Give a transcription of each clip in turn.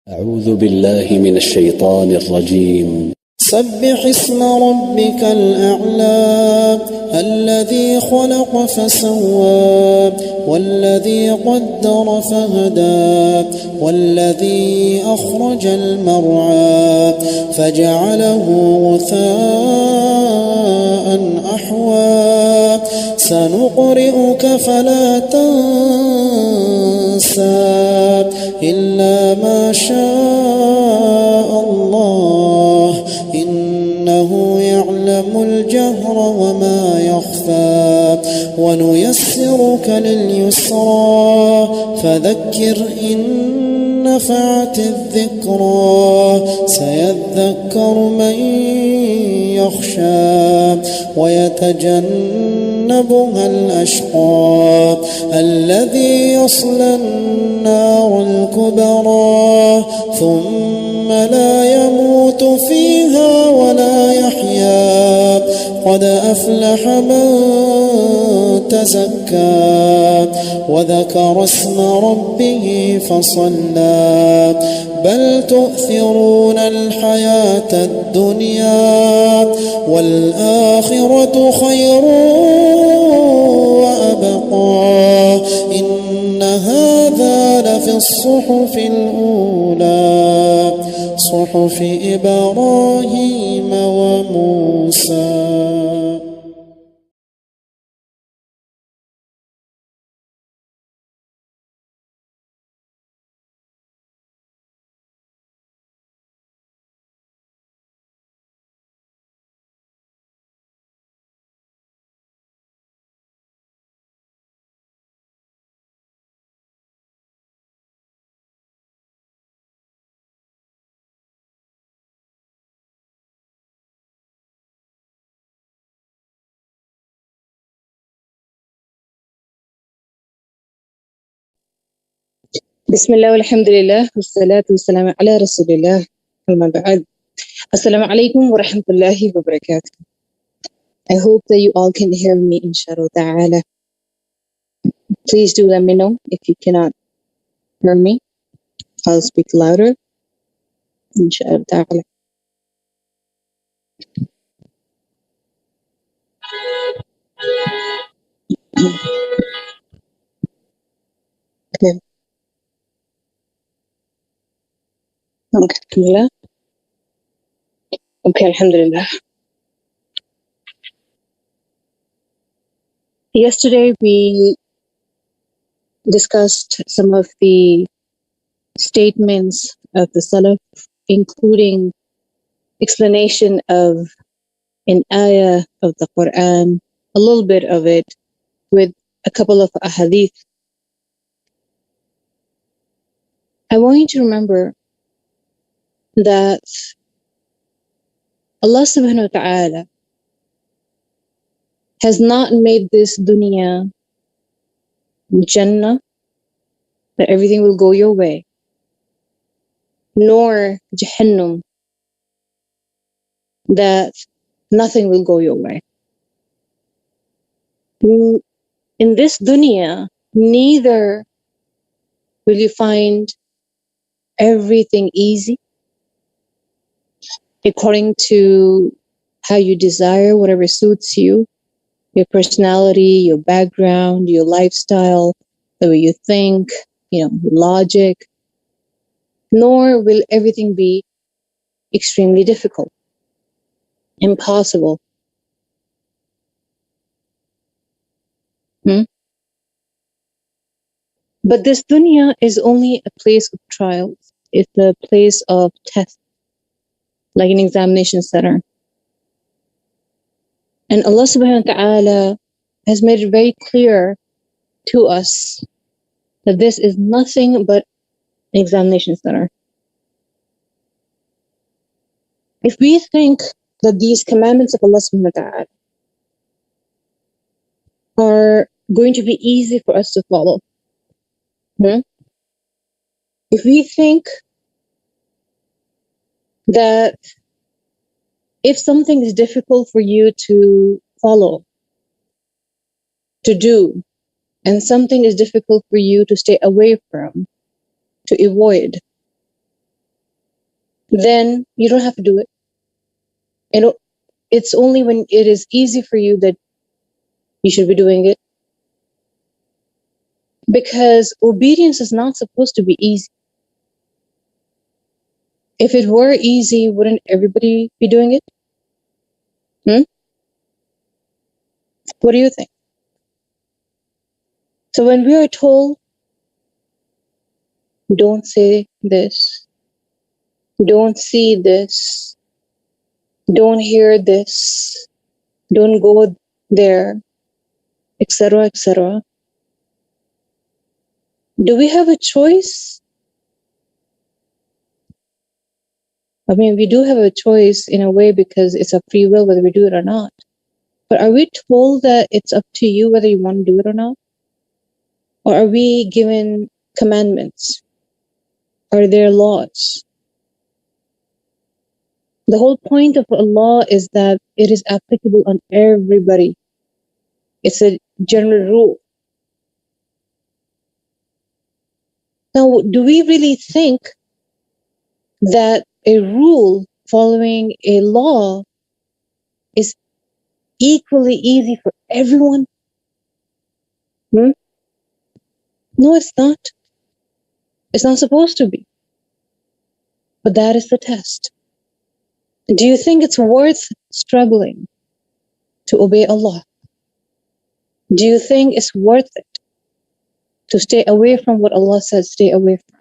أعوذ بالله من الشيطان الرجيم. سبح اسم ربك الأعلى الذي خلق فسوى والذي قدر فهدى والذي أخرج المرعى فجعله غثاء أحوى سنقرئك فلا تنسى إلا ما شاء الله إنه يعلم الجهر وما يخفى ونيسرك لليسرى فذكر إن نفعت الذكرى سيذكر من يخشى ويتجنبها الأشقى الذي يصلى النار الكبرى ثم لا يموت فيها ولا يحيا قد أفلح من تزكى وذكر اسم ربه فصلى بل تؤثرون الحياة الدنيا والآخرة خير وأبقى إن هذا لفي الصحف الأولى صحف إبراهيم وموسى. بسم الله والحمد لله والصلاة والسلام على رسول الله أما بعد. Assalamu alaikum wa rahmatullahi wa barakatuh. I hope that you all can hear me, inshallah ta'ala. Please do let me know if you cannot hear me. I'll speak louder, inshallah ta'ala. Okay. Alhamdulillah. Okay, alhamdulillah. Yesterday we discussed some of the statements of the Salaf, including explanation of an ayah of the Quran, a little bit of it, with a couple of ahadith. I want you to remember that Allah subhanahu wa ta'ala has not made this dunya Jannah, that everything will go your way, nor Jahannam, that nothing will go your way. In this dunya, neither will you find everything easy according to how you desire, whatever suits you, your personality, your background, your lifestyle, the way you think, logic, nor will everything be extremely difficult, impossible. But this dunya is only a place of trials. It's a place of test, like an examination center. And Allah subhanahu wa ta'ala has made it very clear to us that this is nothing but an examination center. If we think that these commandments of Allah subhanahu wa ta'ala are going to be easy for us to follow, if we think that if something is difficult for you to follow, to do, and something is difficult for you to stay away from, to avoid, then you don't have to do it. And it's only when it is easy for you that you should be doing it. Because obedience is not supposed to be easy. If it were easy, wouldn't everybody be doing it? What do you think? So when we are told, don't say this, don't see this, don't hear this, don't go there, etc., etc., do we have a choice? I mean, we do have a choice in a way because it's a free will whether we do it or not. But are we told that it's up to you whether you want to do it or not? Or are we given commandments? Are there laws? The whole point of a law is that it is applicable on everybody. It's a general rule. Now, do we really think that a rule following a law is equally easy for everyone? No, it's not. It's not supposed to be. But that is the test. Do you think it's worth struggling to obey Allah? Do you think it's worth it to stay away from what Allah says stay away from?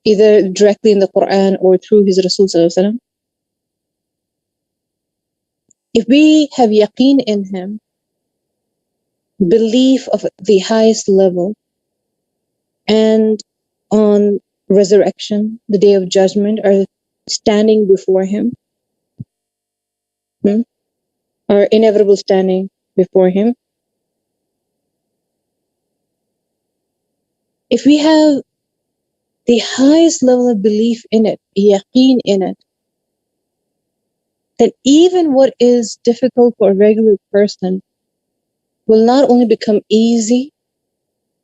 Either directly in the Quran or through His Rasul Sallallahu Alaihi Wasallam. If we have yaqeen in Him, belief of the highest level, and on resurrection, the day of judgment, are standing before Him, our inevitable standing before Him. If we have the highest level of belief in it, yaqeen in it, then even what is difficult for a regular person will not only become easy,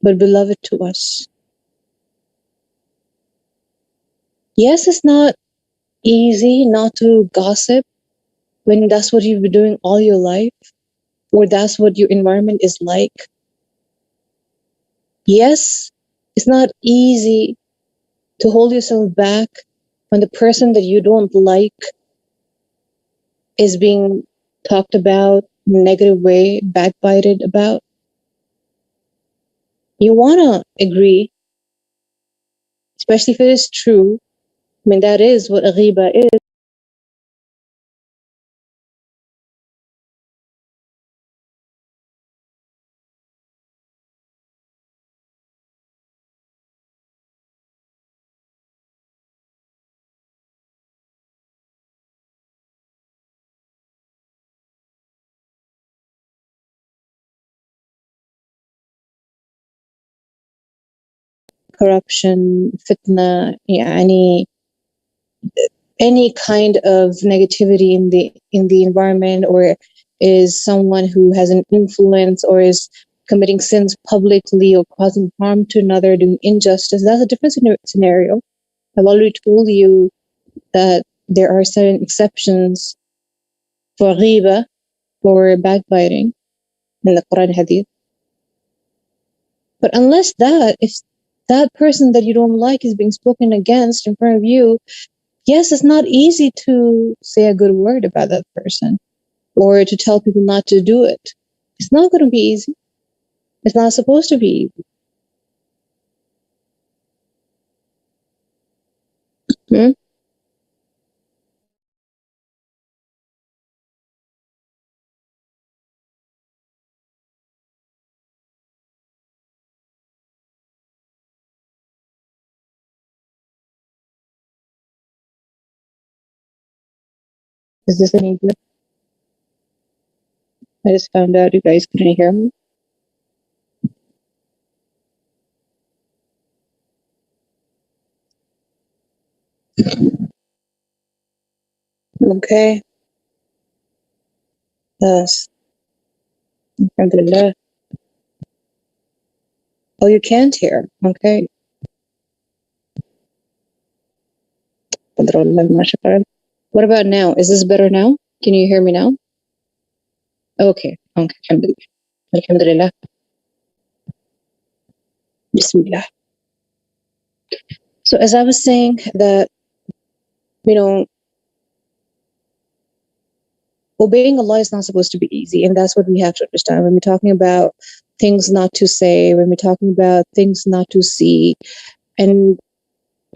but beloved to us. Yes, it's not easy not to gossip when that's what you've been doing all your life, or that's what your environment is like. Yes, it's not easy to hold yourself back when the person that you don't like is being talked about in a negative way, backbited about. You want to agree, especially if it is true. I mean, that is what a ghiba is. Corruption, fitna, any kind of negativity in the environment, or is someone who has an influence or is committing sins publicly or causing harm to another, doing injustice. That's a different scenario. I've already told you that there are certain exceptions for ghiba, for backbiting in the Quran Hadith. But unless that, if that person that you don't like is being spoken against in front of you, yes, it's not easy to say a good word about that person or to tell people not to do it. It's not going to be easy. It's not supposed to be easy. Is this any good? I just found out you guys couldn't hear me. Okay. Yes. Alhamdulillah. Oh, you can't hear. Okay. What about now? Is this better now? Can you hear me now? Okay. Alhamdulillah. Alhamdulillah. Bismillah. So as I was saying that, obeying Allah is not supposed to be easy. And that's what we have to understand when we're talking about things not to say, when we're talking about things not to see. And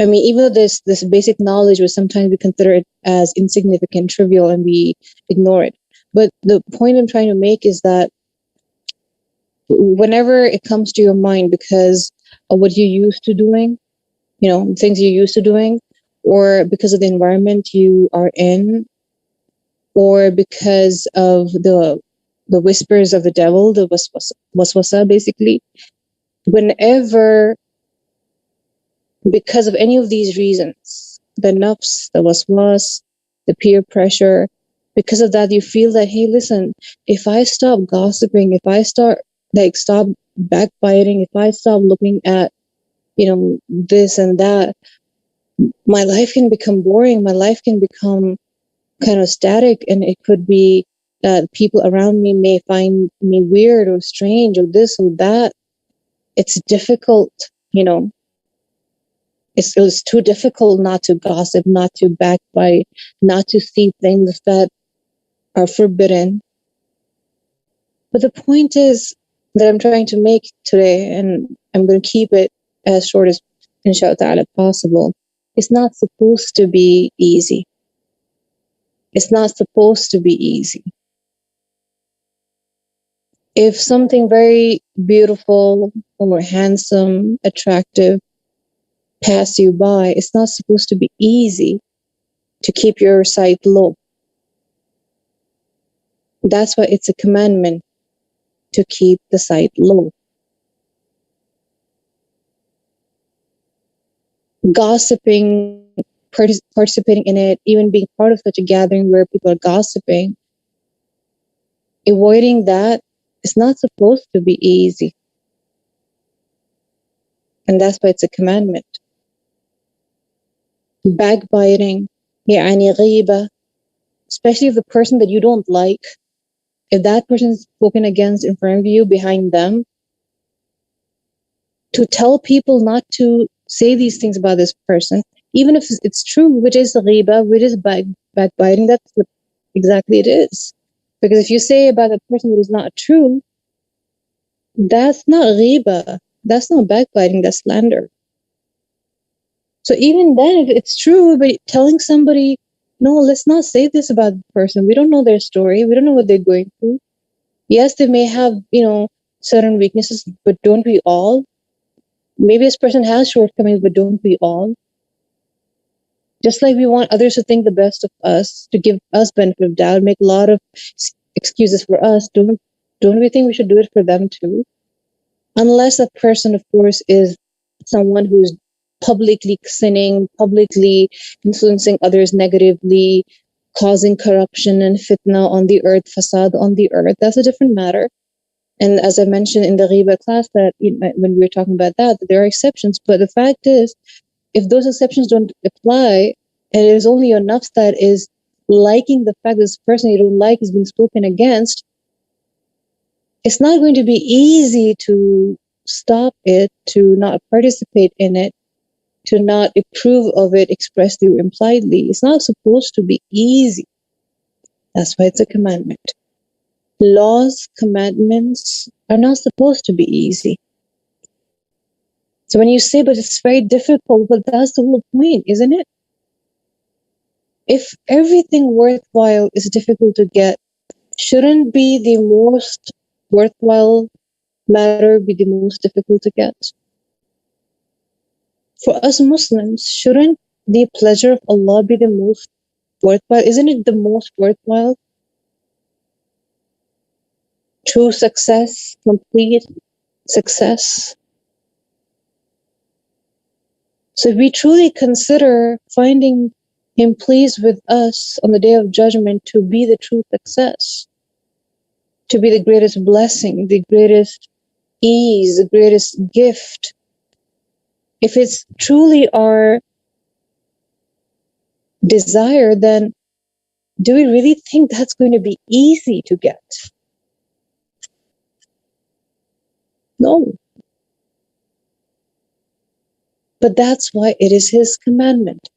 I mean, even though this basic knowledge, was sometimes we consider it as insignificant, trivial, and we ignore it. But the point I'm trying to make is that whenever it comes to your mind because of what you're used to doing, things you're used to doing, or because of the environment you are in, or because of the whispers of the devil, the waswasa, basically, whenever, because of any of these reasons, the nafs, the waswas, the peer pressure, because of that, you feel that, hey, listen, if I stop gossiping, if I stop backbiting, if I stop looking at, this and that, my life can become boring. My life can become kind of static, and it could be that people around me may find me weird or strange or this or that. It's difficult, it's too difficult not to gossip, not to backbite, not to see things that are forbidden. But the point is that I'm trying to make today, and I'm going to keep it as short as inshallah possible. It's not supposed to be easy. It's not supposed to be easy. If something very beautiful or handsome, attractive pass you by, it's not supposed to be easy to keep your sight low. That's why it's a commandment to keep the sight low. Gossiping, participating in it, even being part of such a gathering where people are gossiping, avoiding that is not supposed to be easy. And that's why it's a commandment. Backbiting, يعني غيبة, especially if the person that you don't like, if that person is spoken against in front of you, behind them, to tell people not to say these things about this person, even if it's true, which is ghiba, which is backbiting, that's what exactly it is. Because if you say about a person that is not true, that's not ghiba, that's not backbiting, that's slander. So even then, if it's true, but telling somebody, no, let's not say this about the person. We don't know their story. We don't know what they're going through. Yes, they may have, certain weaknesses, but don't we all? Maybe this person has shortcomings, but don't we all? Just like we want others to think the best of us, to give us benefit of doubt, make a lot of excuses for us, don't we think we should do it for them too? Unless that person, of course, is someone who's publicly sinning, publicly influencing others negatively, causing corruption and fitna on the earth, fasad on the earth. That's a different matter. And as I mentioned in the Ghiba class, that when we were talking about that there are exceptions. But the fact is, if those exceptions don't apply, and it is only your nafs that is liking the fact that this person you don't like is being spoken against, it's not going to be easy to stop it, to not participate in it, to not approve of it expressly or impliedly. It's not supposed to be easy. That's why it's a commandment. Laws, commandments are not supposed to be easy. So when you say, but it's very difficult, but that's the whole point, isn't it? If everything worthwhile is difficult to get, shouldn't be the most worthwhile matter be the most difficult to get? For us Muslims, shouldn't the pleasure of Allah be the most worthwhile? Isn't it the most worthwhile? True success, complete success. So if we truly consider finding Him pleased with us on the Day of Judgment to be the true success, to be the greatest blessing, the greatest ease, the greatest gift, if it's truly our desire, then do we really think that's going to be easy to get? No. But that's why it is His commandment.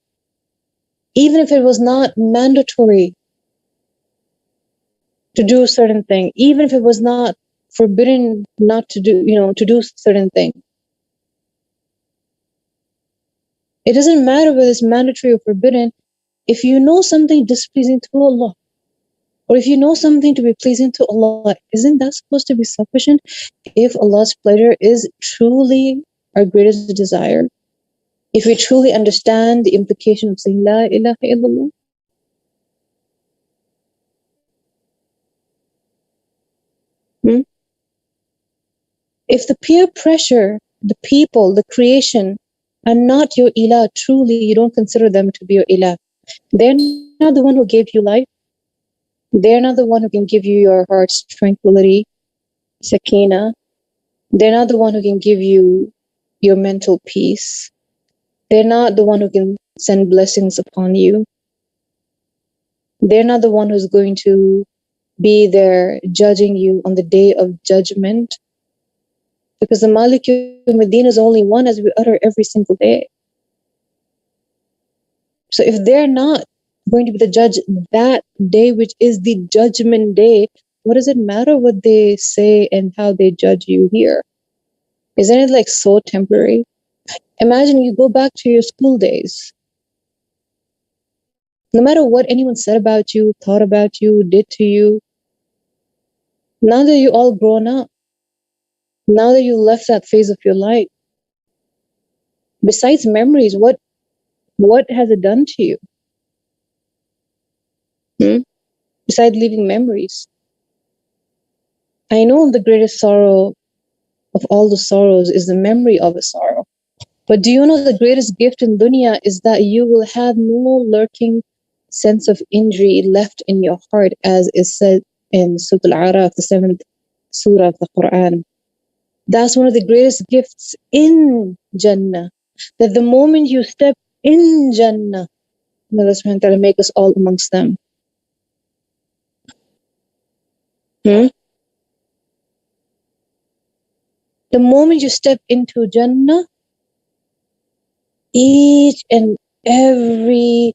Even if it was not mandatory to do a certain thing, even if it was not forbidden not to do, to do certain thing. It doesn't matter whether it's mandatory or forbidden. If you know something displeasing to Allah, or if you know something to be pleasing to Allah, isn't that supposed to be sufficient if Allah's pleasure is truly our greatest desire? If we truly understand the implication of saying La ilaha illallah? If the peer pressure, the people, the creation are not your ilah, truly you don't consider them to be your ilah. They're not the one who gave you life. They're not the one who can give you your heart's tranquility, sakina. They're not the one who can give you your mental peace. They're not the one who can send blessings upon you. They're not the one who's going to be there judging you on the day of judgment. Because the Malik Yawmiddin is only one, as we utter every single day. So if they're not going to be the judge that day, which is the judgment day, what does it matter what they say and how they judge you here? Isn't it like so temporary? Imagine you go back to your school days. No matter what anyone said about you, thought about you, did to you, now that you're all grown up, now that you left that phase of your life, besides memories, what has it done to you? Besides leaving memories. I know the greatest sorrow of all the sorrows is the memory of a sorrow. But do you know the greatest gift in dunya is that you will have no lurking sense of injury left in your heart, as is said in Surah Al-A'raf, the 7th surah of the Quran. That's one of the greatest gifts in Jannah. That the moment you step in Jannah, may Allah subhanahu wa ta'ala make us all amongst them. The moment you step into Jannah, each and every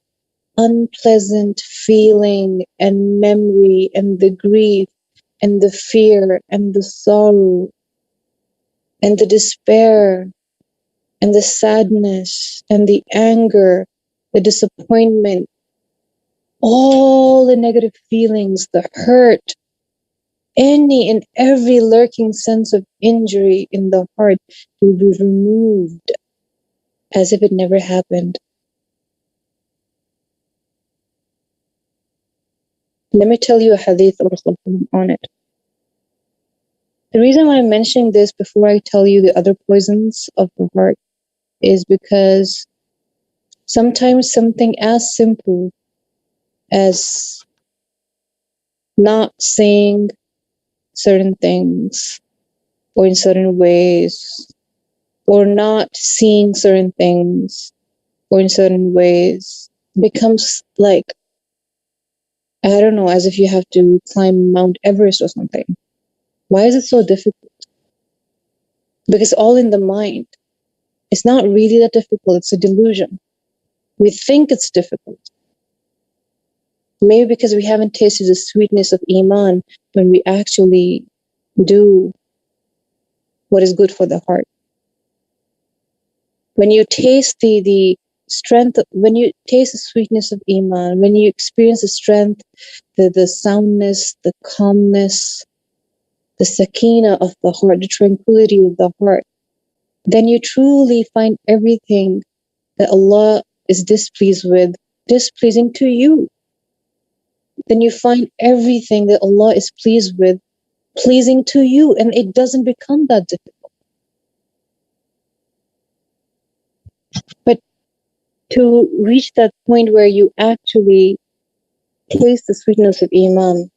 unpleasant feeling and memory and the grief and the fear and the sorrow and the despair and the sadness and the anger, the disappointment, all the negative feelings, the hurt, any and every lurking sense of injury in the heart will be removed as if it never happened. Let me tell you a hadith of Rasulullah on it. The reason why I'm mentioning this before I tell you the other poisons of the heart is because sometimes something as simple as not saying certain things or in certain ways, or not seeing certain things or in certain ways becomes like, I don't know, as if you have to climb Mount Everest or something. Why is it so difficult? Because all in the mind. It's not really that difficult. It's a delusion. We think it's difficult. Maybe because we haven't tasted the sweetness of Iman when we actually do what is good for the heart. When you taste the strength, when you taste the sweetness of Iman, when you experience the strength, the soundness, the calmness, the sakina of the heart, the tranquility of the heart, then you truly find everything that Allah is displeased with, displeasing to you. Then you find everything that Allah is pleased with, pleasing to you, and it doesn't become that difficult. But to reach that point where you actually taste the sweetness of Iman,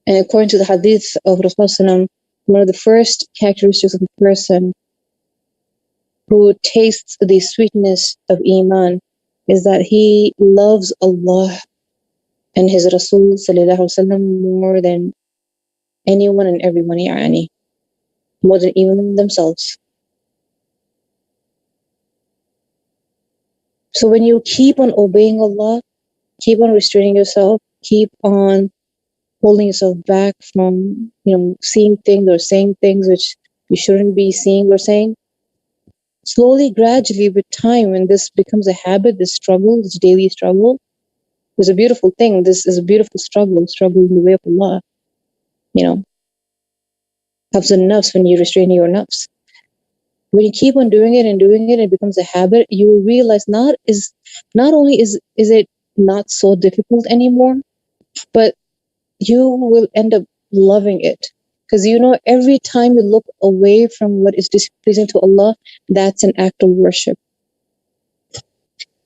and according to the hadith of Rasulullah, one of the first characteristics of a person who tastes the sweetness of Iman is that he loves Allah and his Rasul sallallahu alaihi wasallam more than anyone and everyone, يعني, more than even themselves. So when you keep on obeying Allah, keep on restraining yourself, keep on holding yourself back from, seeing things or saying things which you shouldn't be seeing or saying, slowly, gradually, with time, when this becomes a habit, this struggle, this daily struggle, is a beautiful thing. This is a beautiful struggle in the way of Allah. Nafs and nafs, when you restrain your nafs. When you keep on doing it, it becomes a habit, you will realize not only is it not so difficult anymore, but you will end up loving it. Because every time you look away from what is displeasing to Allah, that's an act of worship.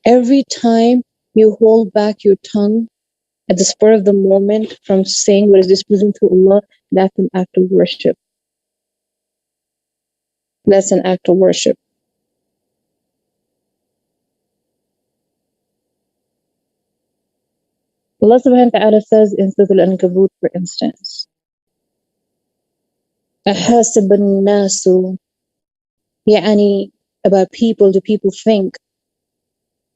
Every time you hold back your tongue at the spur of the moment from saying what is displeasing to Allah, that's an act of worship. That's an act of worship. Allah subhanahu wa ta'ala says in Surah Al-Ankabut, for instance, أَحَاسِبَ النَّاسُ, يعني, about people, do people think,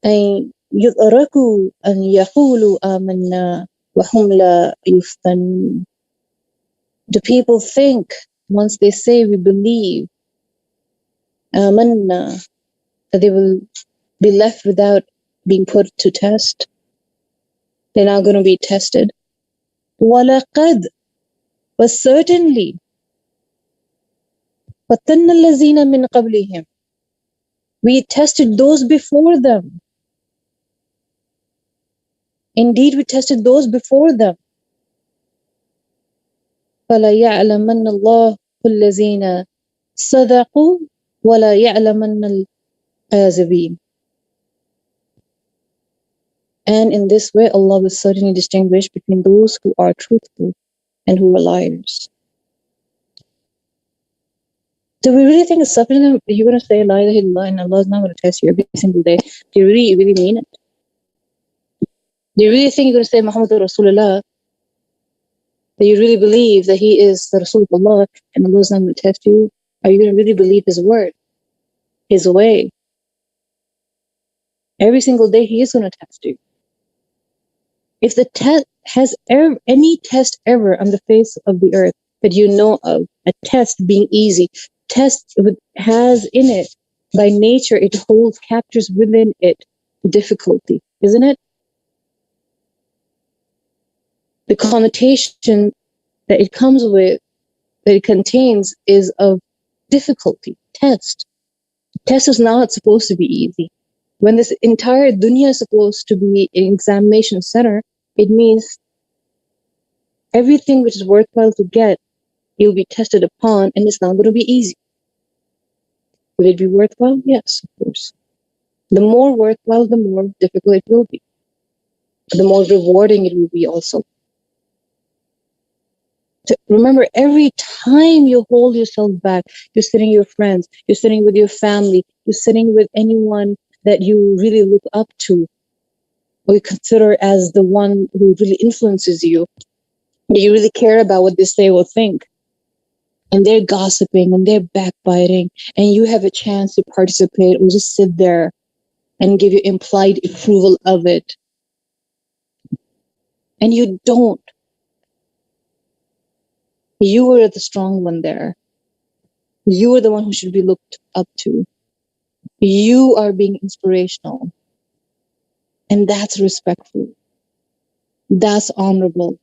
أَن يُتْرَكُوا أَن يَقُولُوا آمَنَّا وَهُمْ لَا يُفْتَنُونَ. Do people think, once they say we believe, آمَنَّا, that they will be left without being put to test? They're not going to be tested. وَلَقَدْ, but certainly, فَتَنَّ الَّذِينَ مِنْ قَبْلِهِمْ, we tested those before them. Indeed, we tested those before them. فَلَا يَعْلَمَنَّ اللَّهُ الَّذِينَ صَدَقُوا وَلَا يَعْلَمَنَّ الْكَاذِبِينَ. And in this way, Allah will certainly distinguish between those who are truthful and who are liars. Do we really think it's sufficient that you're going to say La ilaha illallah and Allah is not going to test you every single day? Do you really mean it? Do you really think you're going to say Muhammad Rasulullah, that you really believe that he is the Rasul of Allah and Allah is not going to test you? Are you going to really believe his word, his way? Every single day he is going to test you. If the test has any test ever on the face of the earth that you know of, a test being easy, test has in it, by nature, it captures within it difficulty, isn't it? The connotation that it comes with, that it contains, is of difficulty. Test is not supposed to be easy. When this entire dunya is supposed to be an examination center, it means everything which is worthwhile to get, you'll be tested upon, and it's not going to be easy. Will it be worthwhile? Yes, of course. The more worthwhile, the more difficult it will be. The more rewarding it will be also. So remember, every time you hold yourself back, you're sitting with your friends, you're sitting with your family, you're sitting with anyone that you really look up to, or you consider as the one who really influences you, that you really care about what they say or think, and they're gossiping and they're backbiting, and you have a chance to participate or just sit there and give your implied approval of it, and you don't. You are the strong one there. You are the one who should be looked up to. You are being inspirational. And that's respectful. That's honorable.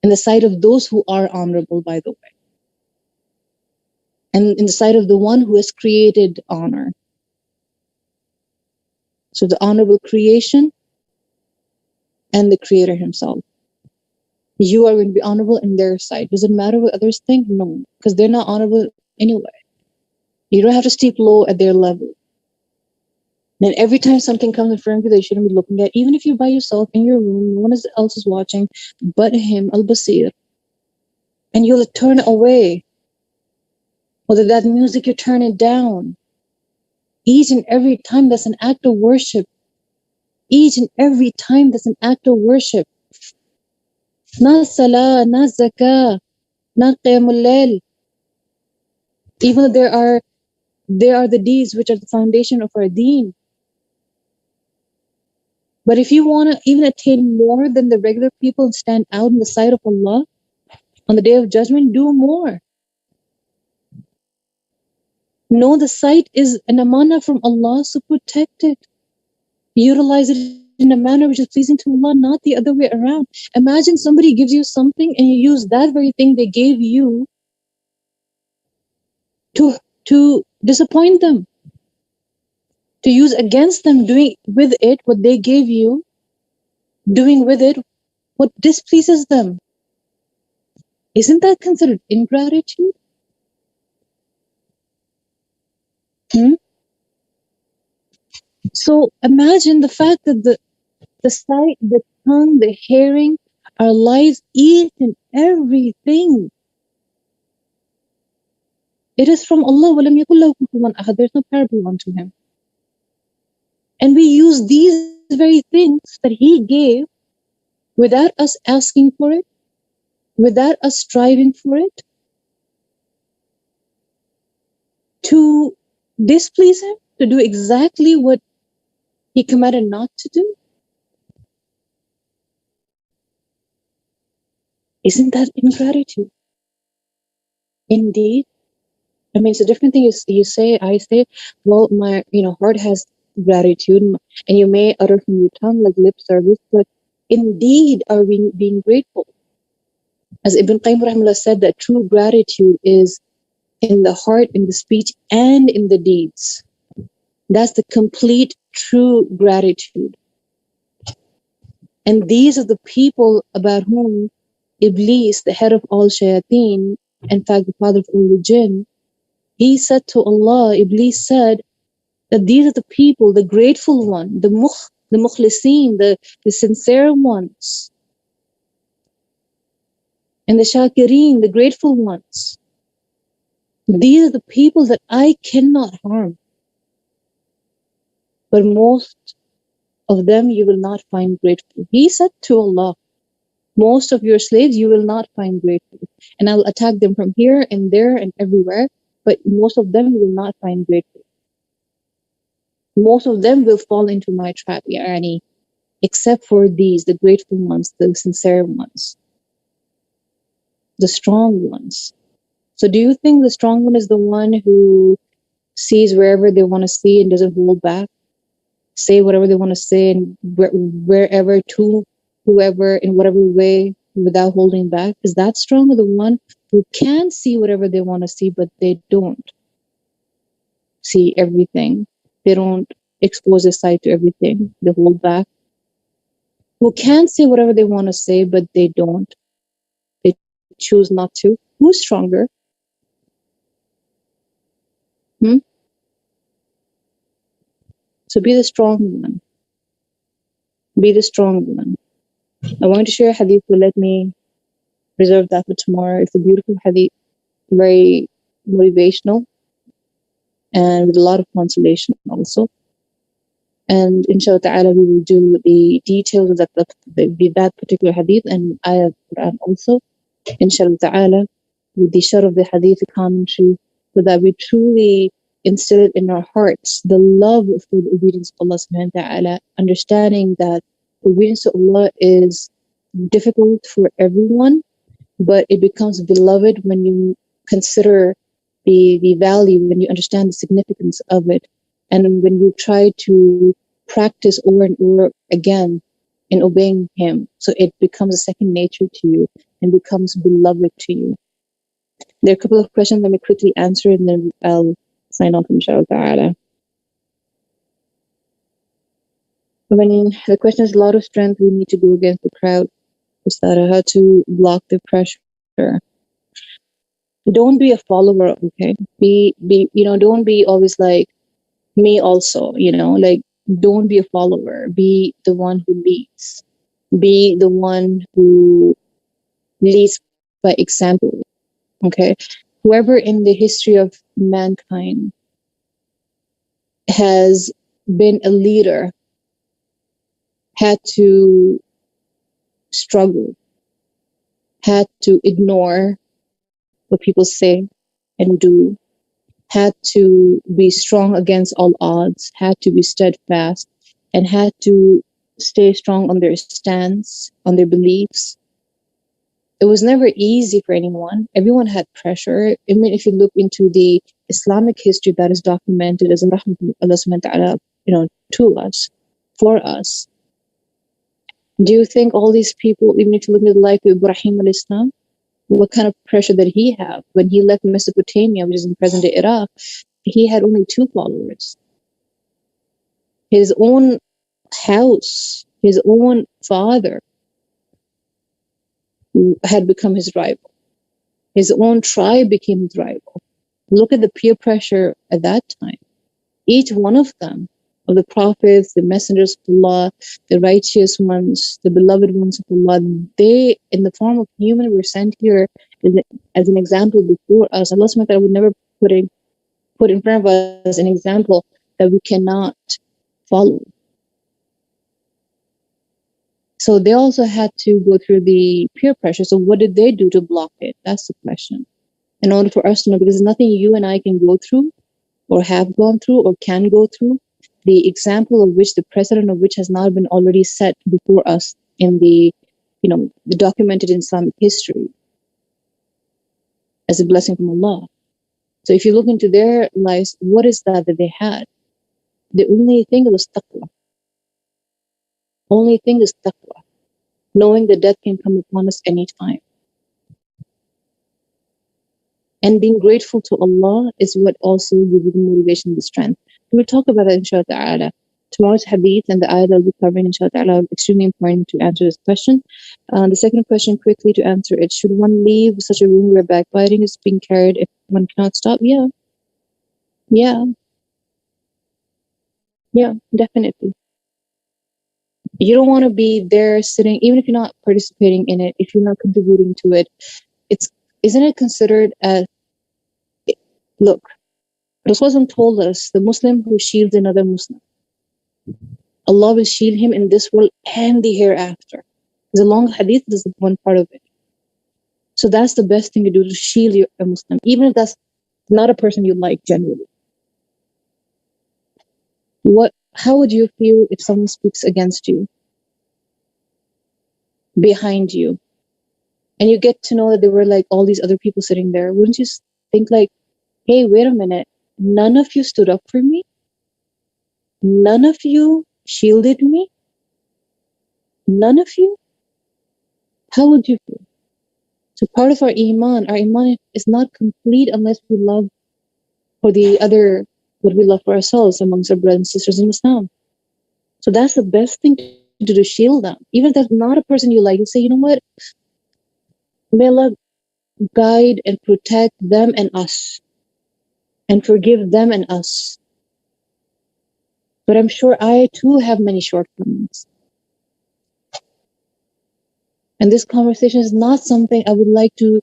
In the sight of those who are honorable, by the way. And in the sight of the one who has created honor. So the honorable creation and the Creator himself. You are going to be honorable in their sight. Does it matter what others think? No, because they're not honorable anyway. You don't have to stoop low at their level. And every time something comes in front of you that you shouldn't be looking at, even if you're by yourself in your room, no one else is watching but him, al-Basir, and you'll turn away. Whether that music, you turn it down. Each and every time that's an act of worship. Each and every time that's an act of worship. Not salah, not zakah, not qiyamul layl. Even though there are the deeds which are the foundation of our deen. But if you want to even attain more than the regular people and stand out in the sight of Allah on the day of judgment, do more. Know the sight is an amanah from Allah, so protect it. Utilize it in a manner which is pleasing to Allah, not the other way around. Imagine somebody gives you something and you use that very thing they gave you to disappoint them, to use against them, doing with it what they gave you, doing with it what displeases them. Isn't that considered ingratitude? So imagine the fact that the sight, the tongue, the hearing, our lives, each and everything, it is from Allah. وَلَمْ يَكُنْ لَهُ كُفُوًا أَحَدٌ. There's no parable unto him. And we use these very things that He gave without us asking for it, without us striving for it, to displease Him, to do exactly what He commanded not to do. Isn't that ingratitude? Indeed. I mean, it's a different thing. You say, I say, well, my heart has gratitude, and you may utter from your tongue like lip service, but indeed are we being grateful? As Ibn Qayyim rahimahullah said, that true gratitude is in the heart, in the speech, and in the deeds. That's the complete true gratitude. And these are the people about whom Iblis, the head of all shayateen, in fact, the father of all the jinn, he said to Allah, Iblis said that these are the people, the grateful one, the mukhlisin, the sincere ones, and the shakireen, the grateful ones. These are the people that I cannot harm. But most of them you will not find grateful. He said to Allah, most of your slaves you will not find grateful. And I will attack them from here and there and everywhere, but most of them you will not find grateful. Most of them will fall into my trap, Yani, except for these, the grateful ones, the sincere ones, the strong ones. So do you think the strong one is the one who sees wherever they want to see and doesn't hold back? Say whatever they want to say and wherever, to whoever, in whatever way, without holding back? Is that strong, or the one who can see whatever they want to see, but they don't see everything? They don't expose their sight to everything. They hold back. Who can say whatever they want to say, but they don't. They choose not to. Who's stronger? So be the strong one. Be the strong one. I want to share a hadith, but let me reserve that for tomorrow. It's a beautiful hadith, very motivational, and with a lot of consolation also. And inshallah ta'ala, we will do the details of that particular hadith and ayah of Quran also. Inshallah ta'ala, with the share of the hadith commentary, so that we truly instill it in our hearts, the love for the obedience of Allah subhanahu wa ta'ala, understanding that obedience to Allah is difficult for everyone, but it becomes beloved when you consider the value, when you understand the significance of it, and when you try to practice over and over again in obeying Him. So it becomes a second nature to you and becomes beloved to you. There are a couple of questions. Let me quickly answer and then I'll sign off, inshallah ta'ala. When the question is a lot of strength, we need to go against the crowd. Ustadha, how to block the pressure. Don't be a follower, okay? Don't be always like me also, like don't be a follower. Be the one who leads. Be the one who leads by example, okay? Whoever in the history of mankind has been a leader, had to struggle, had to ignore what people say and do, had to be strong against all odds, had to be steadfast, and had to stay strong on their stance, on their beliefs. It was never easy for anyone. Everyone had pressure. I mean, if you look into the Islamic history that is documented as a rahmah from Allah subhanahu wa ta'ala, to us, for us. Do you think all these people, even if you look at the life of Ibrahim al-Islam, what kind of pressure did he have? When he left Mesopotamia, which is in present-day Iraq, he had only 2 followers. His own house, his own father had become his rival. His own tribe became his rival. Look at the peer pressure at that time. Each one of them, of the prophets, the messengers of Allah, the righteous ones, the beloved ones of Allah, they, in the form of human, were sent here as an example before us. Allah subhanahu wa ta'ala would never put in front of us an example that we cannot follow. So they also had to go through the peer pressure. So what did they do to block it? That's the question. In order for us to know, because there's nothing you and I can go through or have gone through or can go through, the example of which, the precedent of which has not been already set before us in the documented in Islamic history as a blessing from Allah. So if you look into their lives, what is that they had? The only thing was taqwa. Only thing is taqwa. Knowing that death can come upon us anytime. And being grateful to Allah is what also gives you the motivation and the strength. We'll talk about that inshallah ta'ala. Tomorrow's hadith and the ayah that we'll be covering inshallah ta'ala are extremely important to answer this question. The second question, quickly to answer it, should one leave such a room where backbiting is being carried if one cannot stop? Yeah, definitely. You don't want to be there sitting, even if you're not participating in it, if you're not contributing to it. Isn't it considered as, look, Rasulullah told us, the Muslim who shields another Muslim, Allah will shield him in this world and the hereafter. There's a long hadith, this is one part of it. So that's the best thing to do, to shield a Muslim, even if that's not a person you like generally. How would you feel if someone speaks against you, behind you, and you get to know that there were like all these other people sitting there? Wouldn't you think like, hey, wait a minute, none of you stood up for me? None of you shielded me? None of you? How would you feel? So part of our iman is not complete unless we love for the other what we love for ourselves amongst our brothers and sisters in Islam. So that's the best thing to do, to shield them. Even if that's not a person you like, you say, you know what? May Allah guide and protect them and us, and forgive them and us. But I'm sure I too have many shortcomings. And this conversation is not something I would like to,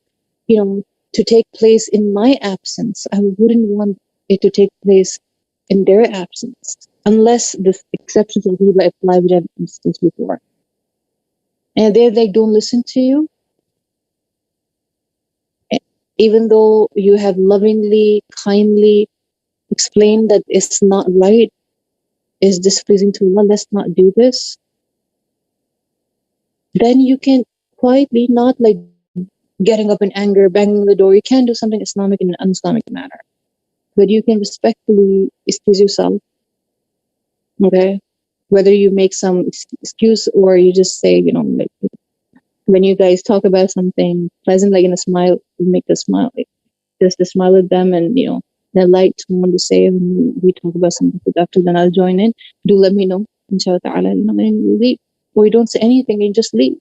to take place in my absence. I wouldn't want it to take place in their absence, unless the exceptions of people apply, which I've discussed before. And they don't listen to you, even though you have lovingly, kindly explained that it's not right, it's displeasing to Allah, let's not do this. Then you can quietly, not like getting up in anger, banging the door. You can't do something Islamic in an un-Islamic manner. But you can respectfully excuse yourself. Okay? Whether you make some excuse or you just say, like, when you guys talk about something pleasant, like in a smile, you make a smile, like just to smile at them, and the light tone to say when we talk about something productive, then I'll join in. Do let me know, inshallah ta'ala, and we leave. Or you don't say anything and just leave.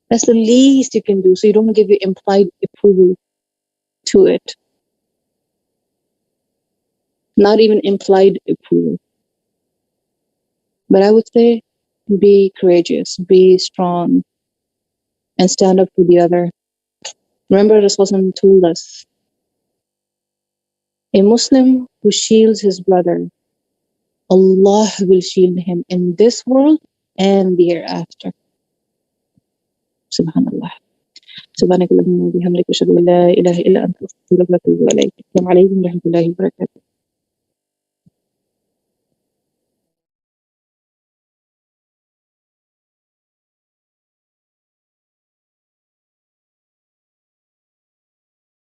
That's the least you can do, so you don't give your implied approval to it. Not even implied approval. But I would say, be courageous, be strong, and stand up for the other. Remember, Rasulullah told us, a Muslim who shields his brother Allah will shield him in this world and the hereafter. Subhanallah. Subhanakallahumma wa bihamdika ashhadu an la ilaha illa anta astaghfiruka wa atubu ilayk. Assalamu alaikum wa rahmatullahi wa barakatuh.